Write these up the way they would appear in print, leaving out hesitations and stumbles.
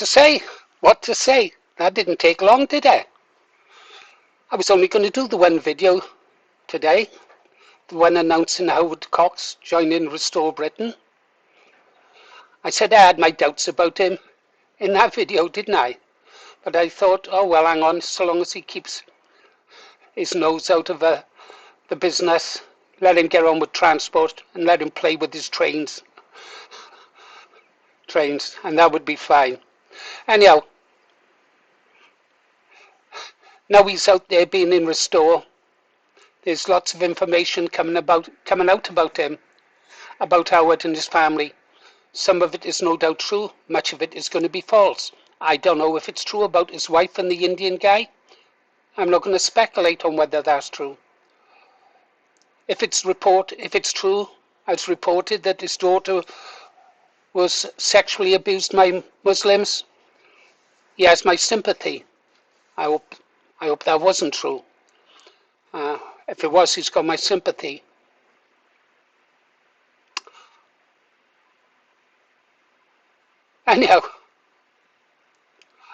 to say? What to say? That didn't take long, did it? I was only going to do the one video today, the one announcing Howard Cox joining Restore Britain. I said I had my doubts about him in that video, didn't I? But I thought, oh well, hang on, so long as he keeps his nose out of the business, let him get on with transport and let him play with his trains, and that would be fine. Anyhow, now he's out there being in Restore. There's lots of information coming out about him, about Howard and his family. Some of it is no doubt true, much of it is going to be false. I don't know if it's true about his wife and the Indian guy. I'm not going to speculate on whether that's true. If it's true, as reported that his daughter was sexually abused by Muslims, he has my sympathy. I hope that wasn't true. If it was, he's got my sympathy. Anyhow,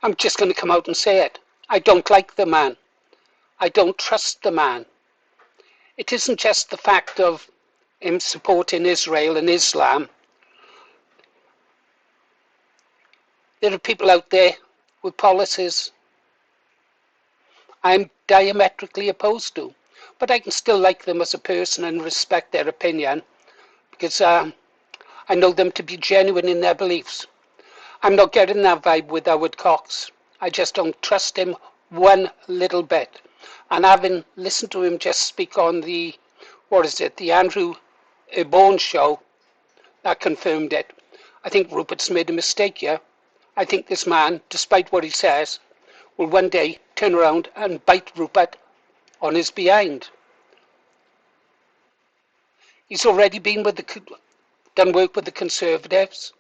I'm just going to come out and say it. I don't like the man. I don't trust the man. It isn't just the fact of him supporting Israel and Islam. There are people out there with policies I'm diametrically opposed to, but I can still like them as a person and respect their opinion because I know them to be genuine in their beliefs. I'm not getting that vibe with Howard Cox. I just don't trust him one little bit. And having listened to him just speak on the Andrew Bourne show, that confirmed it. I think Rupert's made a mistake here. I think this man, despite what he says, will one day turn around and bite Rupert on his behind. He's already done work with the Conservatives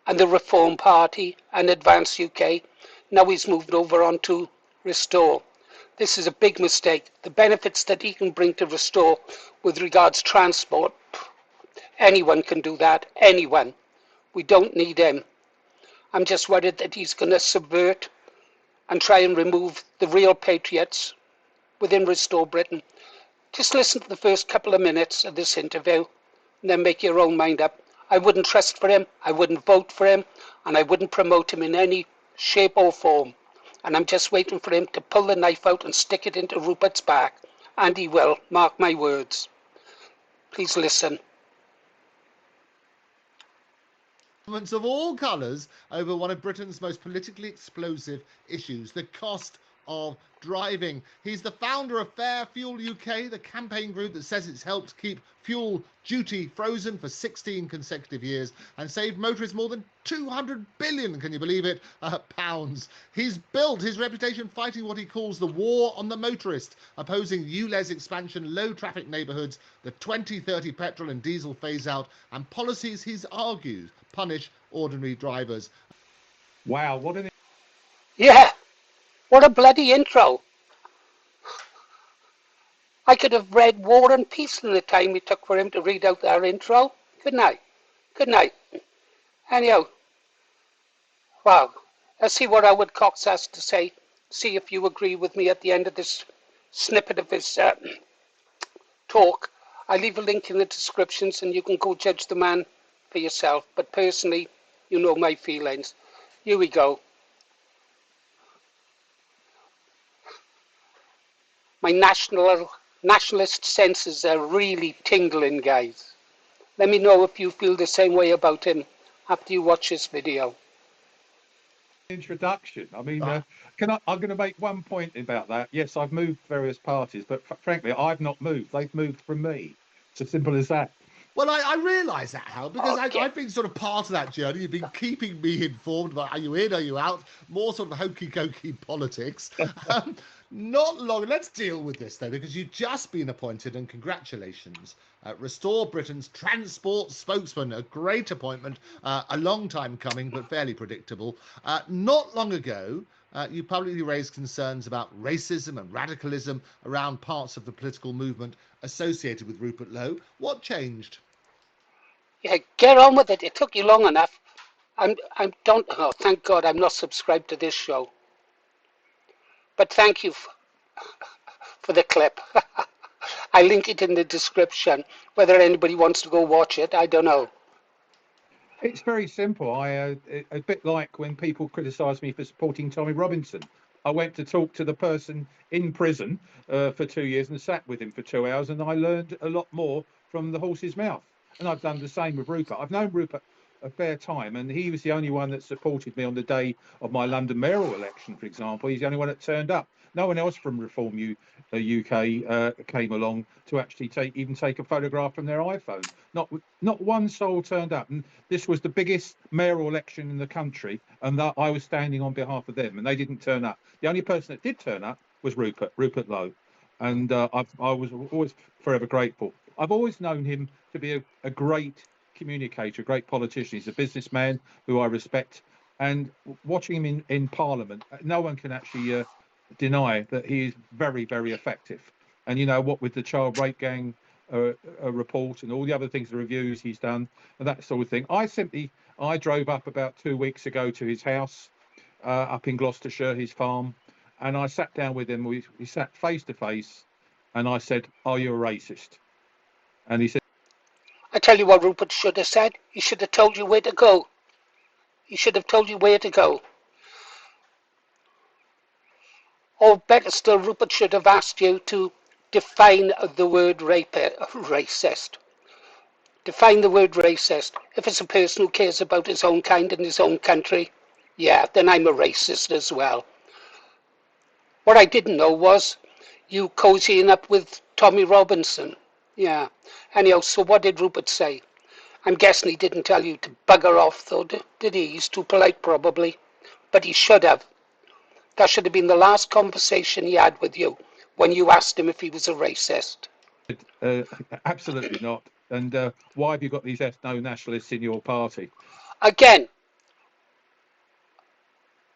and the Reform Party and Advance UK. Now he's moved over onto Restore. This is a big mistake. The benefits that he can bring to Restore with regards to transport, anyone can do that. Anyone. We don't need him. I'm just worried that he's going to subvert and try and remove the real patriots within Restore Britain. Just listen to the first couple of minutes of this interview and then make your own mind up. I wouldn't trust for him, I wouldn't vote for him, and I wouldn't promote him in any shape or form. And I'm just waiting for him to pull the knife out and stick it into Rupert's back. And he will, mark my words. Please listen. Of all colours over one of Britain's most politically explosive issues, the cost of driving. He's the founder of Fair Fuel UK, the campaign group that says it's helped keep fuel duty frozen for 16 consecutive years and saved motorists more than 200 billion, can you believe it, pounds. He's built his reputation fighting what he calls the war on the motorist, opposing ULEZ expansion, low traffic neighbourhoods, the 2030 petrol and diesel phase out, and policies he's argued punish ordinary drivers. Wow, what an... Yeah, what a bloody intro. I could have read War and Peace in the time it took for him to read out our intro. Couldn't I? Couldn't I? Anyhow, wow, let's see what Howard Cox has to say. See if you agree with me at the end of this snippet of his talk. I'll leave a link in the descriptions and you can go judge the man for yourself. But personally, you know my feelings. Here we go. My nationalist senses are really tingling, guys. Let me know if you feel the same way about him after you watch this video. Introduction. I mean, I'm going to make one point about that. Yes, I've moved various parties, but frankly, I've not moved. They've moved from me. It's as simple as that. Well, I realise that, Hal, because I've been sort of part of that journey. You've been keeping me informed about are you in, are you out, more sort of hokey-cokey politics. Not long. Let's deal with this, though, because you've just been appointed, and congratulations. Restore Britain's transport spokesman, a great appointment, a long time coming, but fairly predictable. Not long ago, you publicly raised concerns about racism and radicalism around parts of the political movement associated with Rupert Lowe. What changed? Yeah, get on with it. It took you long enough. I don't. Oh, thank God, I'm not subscribed to this show. But thank you for the clip. I link it in the description. Whether anybody wants to go watch it, I don't know. It's very simple. A bit like when people criticise me for supporting Tommy Robinson. I went to talk to the person in prison for 2 years and sat with him for 2 hours, and I learned a lot more from the horse's mouth. And I've done the same with Rupert. I've known Rupert a fair time, and he was the only one that supported me on the day of my London mayoral election, for example. He's the only one that turned up. No one else from Reform UK came along to actually take a photograph from their iPhone. Not one soul turned up. And this was the biggest mayoral election in the country, and that I was standing on behalf of them, and they didn't turn up. The only person that did turn up was Rupert Lowe, and I was always forever grateful. I've always known him to be a great communicator, a great politician. He's a businessman who I respect, and watching him in Parliament, no one can actually deny that he is very, very effective. And you know what, with the child rape gang a report and all the other things, the reviews he's done and that sort of thing. I drove up about 2 weeks ago to his house up in Gloucestershire, his farm, and I sat down with him. We sat face to face, and I said, "Are you a racist?" And he said, I tell you what Rupert should have said. He should have told you where to go. He should have told you where to go. Or better still, Rupert should have asked you to define the word racist. Define the word racist. If it's a person who cares about his own kind and his own country, yeah, then I'm a racist as well. What I didn't know was you cozying up with Tommy Robinson. Yeah. Anyhow, so what did Rupert say? I'm guessing he didn't tell you to bugger off, though, did he? He's too polite, probably. But he should have. That should have been the last conversation he had with you when you asked him if he was a racist. "Absolutely not. And why have you got these ethno-nationalists in your party?" Again,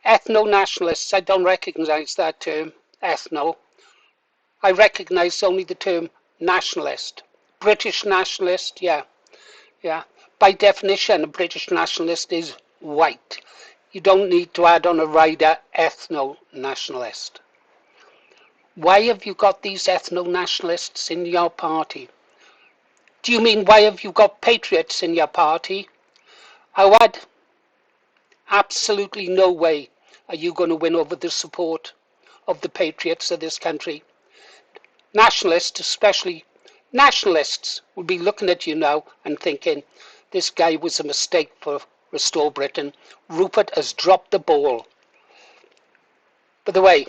ethno-nationalists, I don't recognise that term, ethno. I recognise only the term nationalist. British nationalist, yeah. By definition, a British nationalist is white. You don't need to add on a rider, ethno-nationalist. Why have you got these ethno-nationalists in your party? Do you mean why have you got patriots in your party? Howard, absolutely no way are you going to win over the support of the patriots of this country. Nationalists, especially nationalists, will be looking at you now and thinking, this guy was a mistake for Restore Britain. Rupert has dropped the ball. By the way,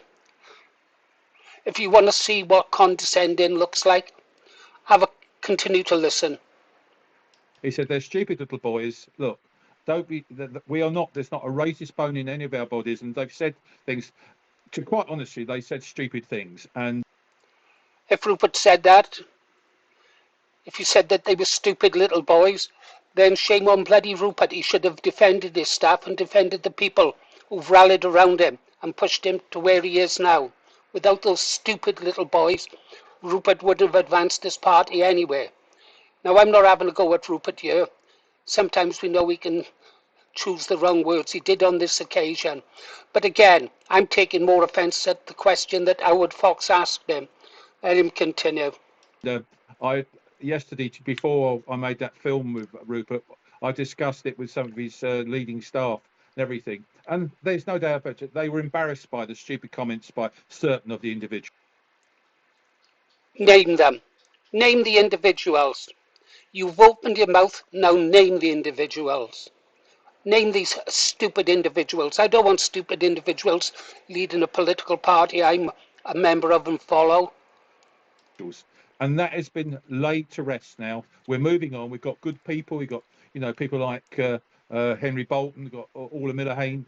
if you want to see what condescending looks like, continue to listen. He said, "They're stupid little boys. Look, don't be. We are not. There's not a racist bone in any of our bodies." And they've said things. To quite honestly, they said stupid things. And if Rupert said that, if you said that they were stupid little boys, then shame on bloody Rupert. He should have defended his staff and defended the people who've rallied around him and pushed him to where he is now. Without those stupid little boys, Rupert would have advanced this party anyway. Now, I'm not having a go at Rupert here. Sometimes we know he can choose the wrong words. He did on this occasion. But again, I'm taking more offence at the question that Howard Cox asked him. Let him continue. Yesterday, before I made that film with Rupert, I discussed it with some of his leading staff and everything. And there's no doubt about it. They were embarrassed by the stupid comments by certain of the individuals. Name them. Name the individuals. You've opened your mouth, now name the individuals. Name these stupid individuals. I don't want stupid individuals leading a political party I'm a member of and follow. And that has been laid to rest now. We're moving on. We've got good people. We've got, people like Henry Bolton. We've got Orla Millerhane.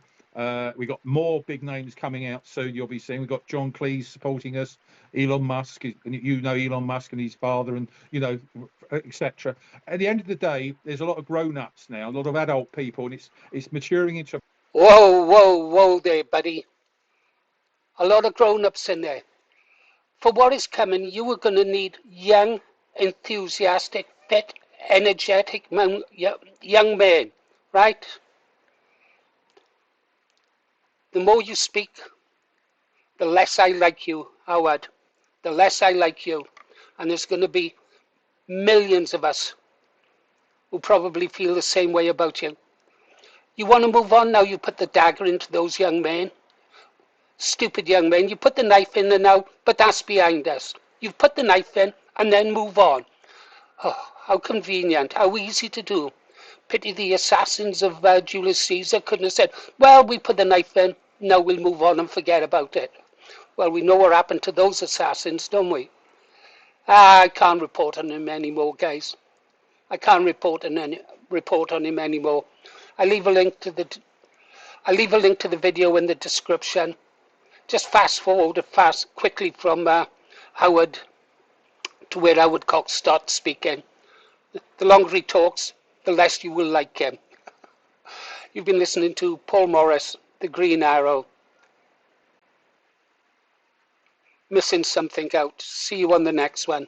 We've got more big names coming out soon, you'll be seeing. We've got John Cleese supporting us, Elon Musk, and Elon Musk and his father, and, etc. At the end of the day, there's a lot of grown-ups now, a lot of adult people, and it's maturing into... Whoa there, buddy. A lot of grown-ups in there. For what is coming, you are going to need young, enthusiastic, fit, energetic young men, right? The more you speak, the less I like you, Howard. The less I like you. And there's going to be millions of us who probably feel the same way about you. You want to move on now, you put the dagger into those young men. Stupid young men. You put the knife in there now, but that's behind us. You've put the knife in and then move on. Oh, how convenient, how easy to do. Pity the assassins of Julius Caesar couldn't have said, well, we put the knife in, now we'll move on and forget about it. Well, we know what happened to those assassins, don't we? I can't report on him anymore, guys. I can't report on him anymore. I'll leave a link to the video in the description. Just fast forward quickly from Howard to where Howard Cox starts speaking. The longer he talks, the less you will like him. You've been listening to Paul Morris, the Green Arrow. Missing something out. See you on the next one.